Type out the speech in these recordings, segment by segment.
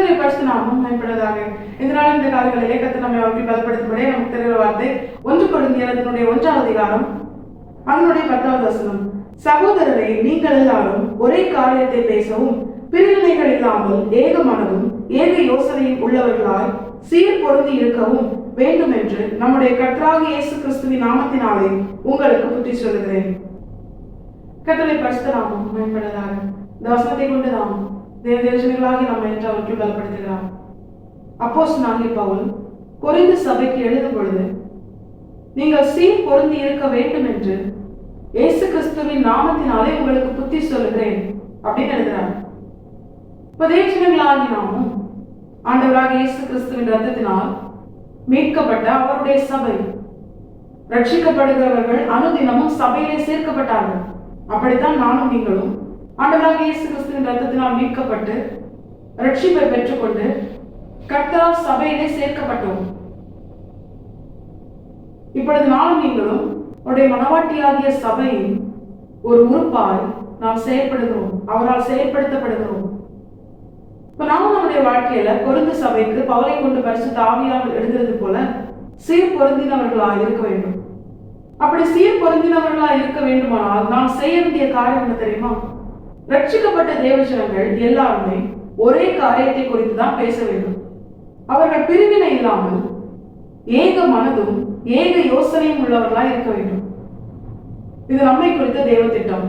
கர்த்தருடைய பரிசுத்த நாமம் மகிமைப்படுவதாக. இதனால் இந்த காலங்களிலே கர்த்தர் நம்மை அவர்கள் பலப்படுத்தும்படியே நமக்கு தெரிகிற வார்த்தை 1 கொரிந்தியர் அதனுடைய 1ஆம் அதிகாரம் அதனுடைய 10வது வசனம். சகோதரரை, நீங்கள் எல்லாரும் ஒரே காரியத்தை பேசவும் பிரிவினைகள் இல்லாமல் ஏக மனதும் ஏக யோசனையும் உள்ளவர்களாய் சீர் பொருந்தி இருக்கவும் வேண்டும் என்று நம்முடைய கர்த்தராகிய இயேசு கிறிஸ்துவின் நாமத்தினாலே உங்களுக்கு புத்தி சொல்லுகிறேன். கர்த்தருடைய பரிசுத்த நாமம் மகிமைப்படுவதாக. இந்த வசனத்தை கொண்டு நாம் தேவதேவர்களாகி நம்ம என்று அவர்கள் பலப்படுத்துகிறார். அப்போஸ்தலனாகிய பவுல் கொரிந்து சபைக்கு எழுதும் பொழுது, நீங்கள் சீர் பொருந்தி இருக்க வேண்டும் என்று இயேசு கிறிஸ்துவின் நாமத்தினாலே உங்களுக்கு புத்தி சொல்லுகிறேன் அப்படின்னு எழுதுறார். தேவஜனங்களாகி நாமும் ஆண்டவராக இயேசு கிறிஸ்துவின் ரத்தத்தினால் மீட்கப்பட்ட அவருடைய சபை, ரட்சிக்கப்படுகிறவர்கள் அனுதினமும் சபையிலே சேர்க்கப்பட்டார்கள். அப்படித்தான் நானும் நீங்களும் ஆண்டவராக இயேசு கிறிஸ்துவின் ரத்தத்தினால் மீட்கப்பட்டு ரட்சிப்பை பெற்றுக்கொண்டு கர்த்தரால் சபையிலே சேர்க்கப்பட்டோம். இப்பொழுது நானும் நீங்களும் அவருடைய மனவாட்டியாகிய சபையின் ஒரு உறுப்பாய் நாம் செயல்படுகிறோம், அவரால் செயல்படுத்தப்படுகிறோம். இப்ப நாமும் நம்முடைய வாழ்க்கையில கொரிந்து சபைக்கு பவுலை கொண்டு பரிசுத்த ஆவியானவர் எழுதுறது போல சீர் பொருந்தினவர்களாக இருக்க வேண்டும். அப்படி சீர் பொருந்தினவர்களாக இருக்க வேண்டுமானால் நாம் செய்ய வேண்டிய காரியம் என்ன தெரியுமா? ரட்சிக்கப்பட்ட தேவஜனங்கள் எல்லாருமே ஒரே காரியத்தை குறித்து தான் பேச வேண்டும். அவர்கள் பிரிவினை இல்லாமல் ஏக மனதும் ஏக யோசனையும் உள்ளவர்களாக இருக்க வேண்டும். இது நம்மை குறித்த தேவ திட்டம்.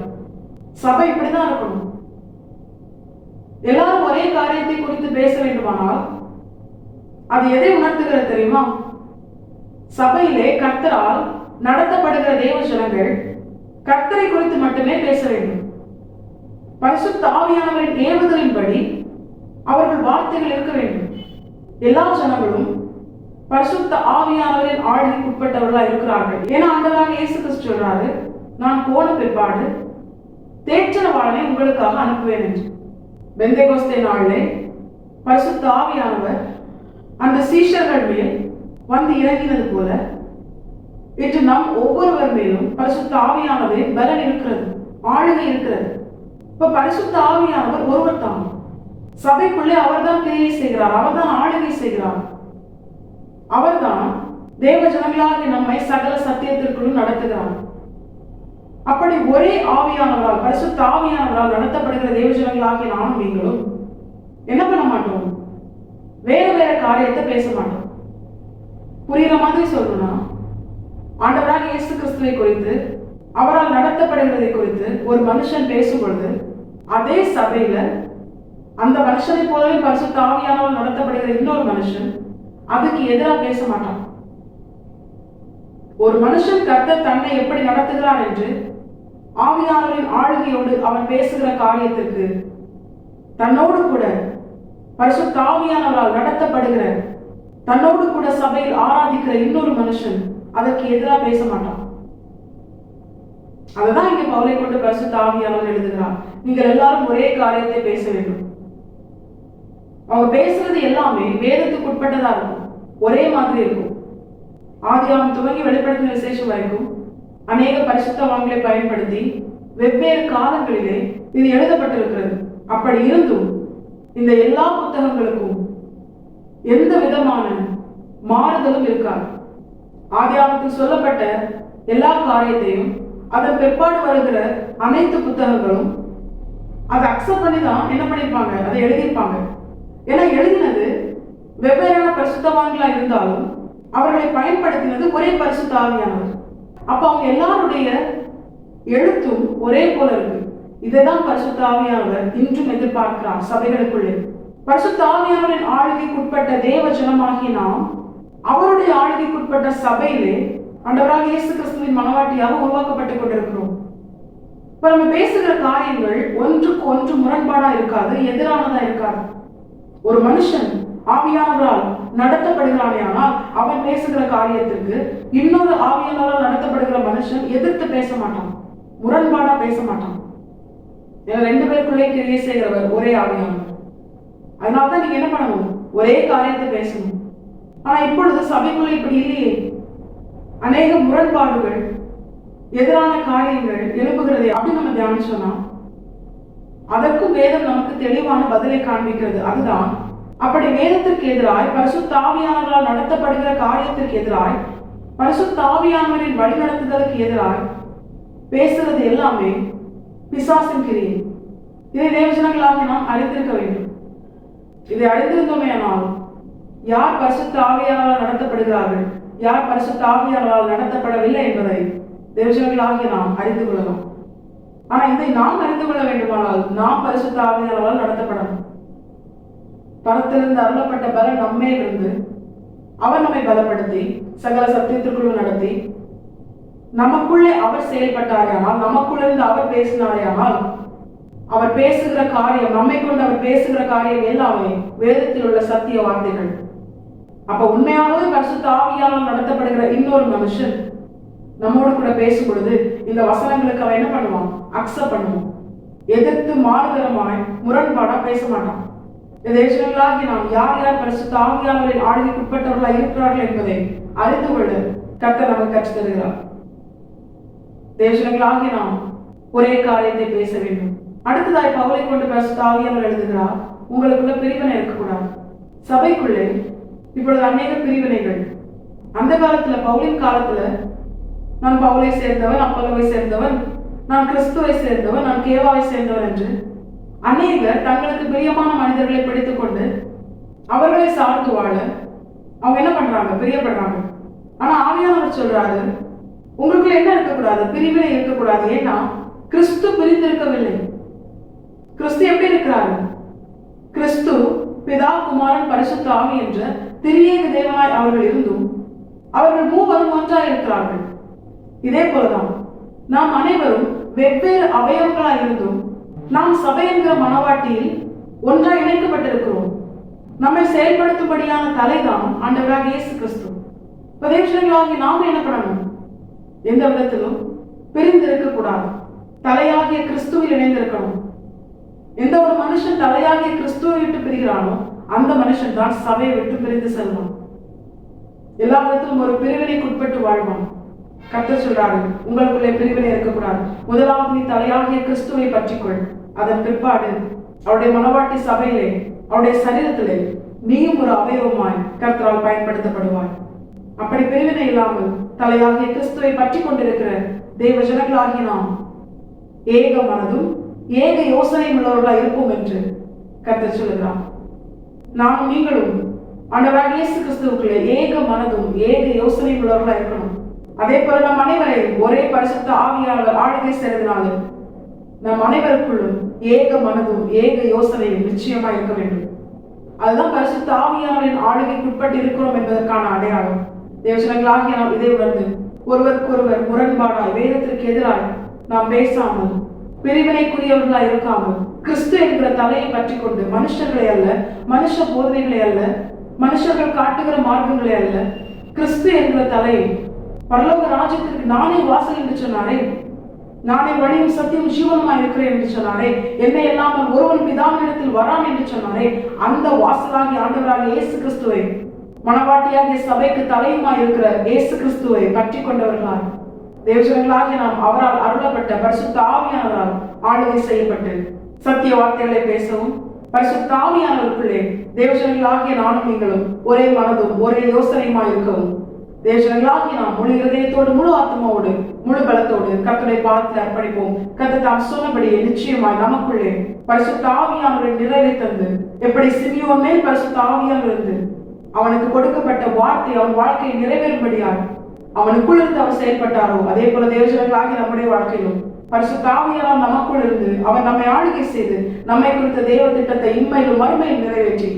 சபை இப்படிதான் இருக்கணும். எல்லாரும் ஒரே காரியத்தை குறித்து பேச வேண்டுமானால் அது எதை உணர்த்துகிறது தெரியுமா? சபையிலே கர்த்தரால் நடத்தப்படுகிற தேவ ஜனங்கள் கர்த்தரை குறித்து மட்டுமே பேச வேண்டும். பரிசுத்த ஆவியானவரின் ஏவுதலின்படி அவர்கள் வார்த்தைகள் இருக்க வேண்டும். எல்லா ஜனங்களும் பரிசுத்த ஆவியானவரின் ஆளுகைக்கு உட்பட்டவர்களாக இருக்கிறார்கள். ஏன்னா ஆண்டவராக இயேசு கிறிஸ்து சொல்றாரு, நான் போன பிற்பாடு தேற்றரவாளனை உங்களுக்காக அனுப்புவேன் என்று. பெந்தேகோஸ்தே நாளிலே பரிசுத்த ஆவியானவர் அந்த சீஷர்கள் மேல் வந்து இறங்கினது போல இன்று நம் ஒவ்வொருவர் மேலும் பரிசுத்த ஆவியானவரின் பலன் இருக்கிறது, ஆளுகை இருக்கிறது. இப்ப பரிசுத்த ஆவியானவர் ஒருவர் தான். சபைக்குள்ளே அவர்தான் கிரியை செய்கிறார், அவர்தான் ஆளுகை செய்கிறார். அவர்தான் தேவ ஜனங்களாகிய நம்மை சகல சத்தியத்திற்குள்ளும் நடத்துகிறார். அப்படி ஒரே ஆவியானவரால், பரிசுத்த ஆவியானவரால் நடத்தப்படுகிற தேவ ஜனங்களாகிய நானும் நீங்களும் என்ன பண்ண மாட்டோம்? வேற வேற காரியத்தை பேச மாட்டோம். புரியுற மாதிரி சொல்லணும்னா, ஆண்டவராக இயேசு கிறிஸ்துவை குறித்து, அவரால் நடத்தப்படுகிறதை குறித்து ஒரு மனுஷன் பேசும் பொழுது அதே சபையில அந்த மனுஷனை போலவே பரிசுத்த ஆவியானவரால் நடத்தப்படுகிற இன்னொரு மனுஷன் அதுக்கு எதிராக பேச மாட்டான். ஒரு மனுஷன் கர்த்தர் தன்னை எப்படி நடத்துகிறார் என்று ஆவியானவரின் ஆளுகையோடு அவன் பேசுகிற காரியத்திற்கு தன்னோடு கூட பரிசுத்த ஆவியானவரால் நடத்தப்படுகிற, தன்னோடு கூட சபையில் ஆராதிக்கிற இன்னொரு மனுஷன் அதற்கு எதிராக பேச மாட்டான். அதுதான் இங்க பவுலை கொண்டு பரிசுத்த ஆவியானவர் எழுதுகிறார். நீங்கள் எல்லாரும் ஒரே காரியத்தை பேச வேண்டும். அவங்க பேசுறது எல்லாமே வேதத்துக்கு உட்பட்டதா இருக்கும், ஒரே மாதிரி இருக்கும். ஆதியாகமம் துவங்கி வெளிப்படுத்தின விசேஷம் வரைக்கும் அநேக பரிசுத்தவான்களை பயன்படுத்தி வெவ்வேறு காலங்களிலே இது எழுதப்பட்டிருக்கிறது. அப்படி இருந்தும் இந்த எல்லா புத்தகங்களுக்கும் எந்த விதமான மாறுதலும் இருக்காது. ஆதியாகமத்தில் சொல்லப்பட்ட எல்லா காரியத்தையும் அதன் பிற்பாடு வருகிற அனைத்து புத்தகங்களும் அதை அக்செப்ட் பண்ணி தான் என்ன பண்ணிருப்பாங்க, அதை எழுதியிருப்பாங்க. ஏன்னா எழுதினது வெவ்வேறான பரிசுத்தவான்களா இருந்தாலும் அவர்களை பயன்படுத்தினது ஒரே பரிசுத்த ஆவியானவர். அப்ப அவங்க எல்லாருடைய எழுத்தும் ஒரே போல இருக்கு. இதைதான் பரிசுத்த ஆவியானவர் இன்றும் எதிர்பார்க்கிறார் சபைகளுக்குள்ளே. பரிசுத்த ஆவியானவரின் ஆளுகைக்குட்பட்ட தேவ ஜனமாகிய நாம் அவருடைய ஆளுகைக்குட்பட்ட சபையிலே ஆண்டவராக இயேசு கிறிஸ்துவின் மனவாட்டியாக உருவாக்கப்பட்டுக் கொண்டிருக்கிறோம். இப்ப நம்ம பேசுகிற காரியங்கள் ஒன்றுக்கு ஒன்று முரண்பாடா இருக்காது, எதிரானதா இருக்காது. ஒரு மனுஷன் ஆவியானவரால் நடத்தப்படுகிறானே ஆனால் அவன் பேசுகிற காரியத்திற்கு இன்னொரு ஆவியானவரால் நடத்தப்படுகிற மனுஷன் எதிர்த்து பேச மாட்டான், முரண்பாடா பேச மாட்டான். ரெண்டு பேருக்குள்ளே கிரியை செய்கிறவர் ஒரே ஆவியானவர். அதனால்தான் நீங்க என்ன பண்ணணும்? ஒரே காரியத்தை பேசணும். ஆனா இப்பொழுது சபைக்குள்ள இப்படி இல்லையே. அநேக முரண்பாடுகள், எதிரான காரியங்கள் எழுப்புகிறதே அப்படின்னு நம்ம தியானிச்சோம்னா அதற்கும் வேதம் நமக்கு தெளிவான பதிலை காண்பிக்கிறது. அதுதான் அப்படி வேதத்திற்கு எதிராய், பரிசுத்த ஆவியானவரால் நடத்தப்படுகிற காரியத்திற்கு எதிராய், பரிசுத்த ஆவியானவரின் வழிநடத்துதலுக்கு எதிராய் பேசுறது எல்லாமே பிசாசின் கிரியை. இதை தேவஜனங்களாக நாம் அறிந்திருக்க வேண்டும். இதை அறிந்திருந்தோமேயானால் யார் பரிசுத்த ஆவியானவரால் நடத்தப்படுகிறார்கள், யார் பரிசுத்த ஆவியானவரால் நடத்தப்படவில்லை என்பதை தேவஜனங்களாகிய நாம் அறிந்து கொள்ளலாம். ஆனா இதை நாம் அறிந்து கொள்ள வேண்டுமானால் நாம் பரிசுத்த ஆவியானவரால் நடத்தப்படணும். பரத்திலிருந்து அருளப்பட்ட பலன் நம்மே இருந்து அவர் நம்மை பலப்படுத்தி சகல சத்தியத்திற்குள் நடத்தி நமக்குள்ளே அவர் செயல்பட்டாரையானால், நமக்குள்ளிருந்து அவர் பேசினாரையானால், அவர் பேசுகிற காரியம், நம்மை கொண்டு அவர் பேசுகிற காரியம் எல்லாமே வேதத்தில் உள்ள சத்திய வார்த்தைகள். அப்ப உண்மையாகவே பரிசுத்த ஆவியானவரால் நடத்தப்படுகிற இன்னொரு மனுஷன் நம்மோடு கூட பேசும் பொழுது இந்த வசனங்களுக்கு அவன் என்ன பண்ணுவான்? அக்செப்ட் பண்ணுவான். எதிர்த்து மாறுதரமாய் முரண்பாடா பேச மாட்டான். தேவஜனங்களாகி நாம் யார் யார் பரிசுத்த ஆவியானவரின் ஆளுகைக்கு உட்பட்டவர்களாக இருக்கிறார்கள் என்பதை அறிந்து கொள்ள கர்த்தர் நமக்கு கற்றுத் தருகிறார். தேவஜனங்களாகி நாம் ஒரே காரியத்தை பேச வேண்டும். அடுத்ததாய் பவுலை கொண்டு பரிசுத்த ஆவியானவர் எழுதுகிறார், உங்களுக்குள்ள பிரிவினை இருக்கக்கூடாது. சபைக்குள்ளே இப்பொழுது அநேக பிரிவினைகள். அந்த காலத்துல, பவுலின் காலத்துல, நான் பவுலை சேர்ந்தவன், அப்பல்லோவை சேர்ந்தவன், நான் கிறிஸ்துவை சேர்ந்தவன், நான் கேவாவை சேர்ந்தவன் என்று அநேகர் தங்களுக்கு பிரியமான மனிதர்களை பிடித்துக் கொண்டு அவர்களை சார்ந்து வாழ அவங்க என்ன பண்றாங்க? பிரியப்படுறாங்க. ஆனா ஆவியானவர் சொல்றாரு, உங்களுக்குள்ள என்ன இருக்கக்கூடாது? பிரிவினை இருக்கக்கூடாது. ஏன்னா கிறிஸ்து பிரிந்திருக்கவில்லை. கிறிஸ்து எப்படி இருக்கிறாரு? கிறிஸ்து பிதா, குமாரன், பரிசுத்த ஆவி என்ற திரியேக தேவனாய் அவர்கள் இருந்தும் அவர்கள் மூவரும் ஒன்றாய் இருக்கிறார்கள். இதே போலதான் நாம் அனைவரும் வெவ்வேறு அவயவங்களாய் இருந்தும் நாம் சபை என்கிற மனவாட்டியில் ஒன்றாய் இணைக்கப்பட்டிருக்கிறோம். நம்மை செயல்படுத்தும்படியான தலைதான் ஆண்டவராகிய இயேசு கிறிஸ்து. பிரதேசங்களாகி நாம் என்ன பண்ணணும்? எந்த விதத்திலும் பிரிந்திருக்க கூடாது. தலையாகிய கிறிஸ்துவில் இணைந்திருக்கணும். எந்த ஒரு மனுஷன் தலையாகிய கிறிஸ்துவை விட்டு பிரிகிறானோ அந்த மனுஷன் தான் சபையை விட்டு பிரிந்து செல்வான். எல்லா விதத்திலும் ஒரு பிரிவினைக்கு உட்பட்டு வாழ்வான். கர்த்தர் சொல்றாரு, உங்களுக்குள்ளே பிரிவினை இருக்கக்கூடாது. முதலாவது நீ தலையாகிய கிறிஸ்துவை பற்றிக்கொள். அதன் பிற்பாடு அவருடைய மனவாட்டி சபையிலே, அவருடைய சரீரத்திலே நீயும் ஒரு அவயவமாய் கர்த்தரால் பயன்படுத்தப்படுவாய். அப்படி பிரிவினை இல்லாமல் தலையாகிய கிறிஸ்துவை பற்றி கொண்டிருக்கிற தேவ ஜனங்களாகி நாம் ஏக மனதும் ஏக யோசனை உள்ளவர்களாக இருப்போம் என்று கர்த்தர் சொல்லுகிறார். நானும் நீங்களும் ஆண்டவராகிய இயேசு கிறிஸ்துவுக்குள்ளே ஏக மனதும் ஏக யோசனை உள்ளவர்களாக இருக்கணும். அதே போல நம் அனைவரையும் ஒரே பரிசுத்த ஆவியானவர் ஆளுகை செய்வதனாலும் நம் அனைவருக்குள்ளும் ஏக மனதும் ஏக யோசனையும் நிச்சயமா இருக்க வேண்டும். அதுதான் பரிசுத்த ஆவியானவரின் ஆளுகைக்கு உட்பட்டு இருக்கிறோம் என்பதற்கான அடையாளம். தேவஜனங்களாகிய நாம் இதை உணர்ந்து ஒருவருக்கொருவர் முரண்பாடாய், வேதத்திற்கு எதிராய் நாம் பேசாமல், பிரிவினைக்குரியவர்களாய் இருக்காமல், கிறிஸ்து என்கிற தலையை பற்றி கொண்டு மனுஷர்களை அல்ல, மனுஷ போதனைகளை அல்ல, மனுஷர்கள் காட்டுகிற மார்க்கங்களை அல்ல, கிறிஸ்து என்கிற தலையை, பரலோக ராஜ்யத்திற்கு நானே வாசல் என்று சொன்னாரே, நானே வழியும் சத்தியம் ஜீவனமாய் இருக்கிறேன் என்று சொன்னாரே, என்னை இல்லாமல் ஒருவன் பிதாவினிடத்தில் வரான் என்று சொன்னாரே, அந்த வாசலாகிய ஆண்டவராகிய இயேசு கிறிஸ்துவை, மனவாட்டியாகிய சபைக்கு தலையுமாய் இருக்கிற இயேசு கிறிஸ்துவை பற்றி கொண்டவர்களாய் தேவஜனங்களாகிய நாம் அவரால் அருளப்பட்ட பரிசுத்த ஆவியானவரால் ஆளுகை செய்யப்பட்டு சத்திய வார்த்தைகளை பேசவும், பரிசுத்த ஆவியானவருக்குள்ளே தேவஜனங்களாகிய நானும் நீங்களும் ஒரே மனதும் ஒரே யோசனையுமாய் இருக்கவும், தேவஜனங்களாகிய நாம் முழு இதயத்தோடு, முழு ஆத்மாவோடு, முழு பலத்தோடு கர்த்தரை பார்த்து அர்ப்பணிப்போம். கர்த்தர் தாம் சொன்னபடியே நிச்சயமாய் நமக்குள்ளே பரிசுத்த ஆவியானவரின் நிறைவை தந்து, எப்படி சிமியோன் மேல் பரிசுத்த ஆவியானவர் இருந்து அவனுக்கு கொடுக்கப்பட்ட வார்த்தை அவன் வாழ்க்கையை நிறைவேறும்படியாக அவனுக்குள் இருந்து அவர் செயல்பட்டாரோ, அதே போல தேவஜனங்களாகிய நம்முடைய வாழ்க்கையிலும் பரிசுத்த ஆவியானவர் நமக்குள் இருந்து அவர் நம்மை ஆளுகை செய்து நம்மை குறித்த தேவ திட்டத்தை இம்மையிலும் மறுமையில் நிறைவேற்றி,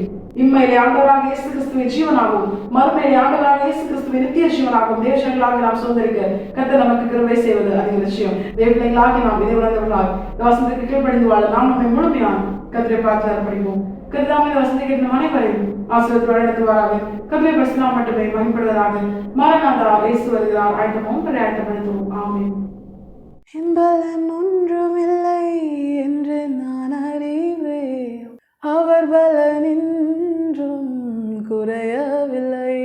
இம்மையிலே ஆண்டவராக இயேசு கிறிஸ்துவின் ஜீவனாகவும் மறுமையிலே ஆண்டவராக இயேசு கிறிஸ்துவின் நித்திய ஜீவனாகவும் தேவஜனங்களாக நாம் சுதந்திரிக்க கர்த்தர் நமக்கு கிருபை செய்வது அதிக நிச்சயம். தேவஜனங்களாக நாம் இதை உணர்ந்தவர்களால் வசனத்திற்கு கீழ்ப்படிந்து வாழ நாம் நம்மை முழுமையாக கர்த்தரை பார்த்து அர்ப்பணிப்போம். கர்த்தாவே வசனத்தை கேட்ட அனைவரையும் ஆசீர்வாதத்தோடு நடத்துவாராக. கர்த்தருடைய பரிசுத்தம் மட்டுமே மகிமைப்படுவதாக. மரணாதா இயேசு வருகிறார். ஆயத்தமும் ஆயத்தப்படுத்துவோம். ஆமென். என்பலன் ஒன்றுமில்லை என்று நான் அறிவேன், அவர் பலனின்றும் குறையவில்லை.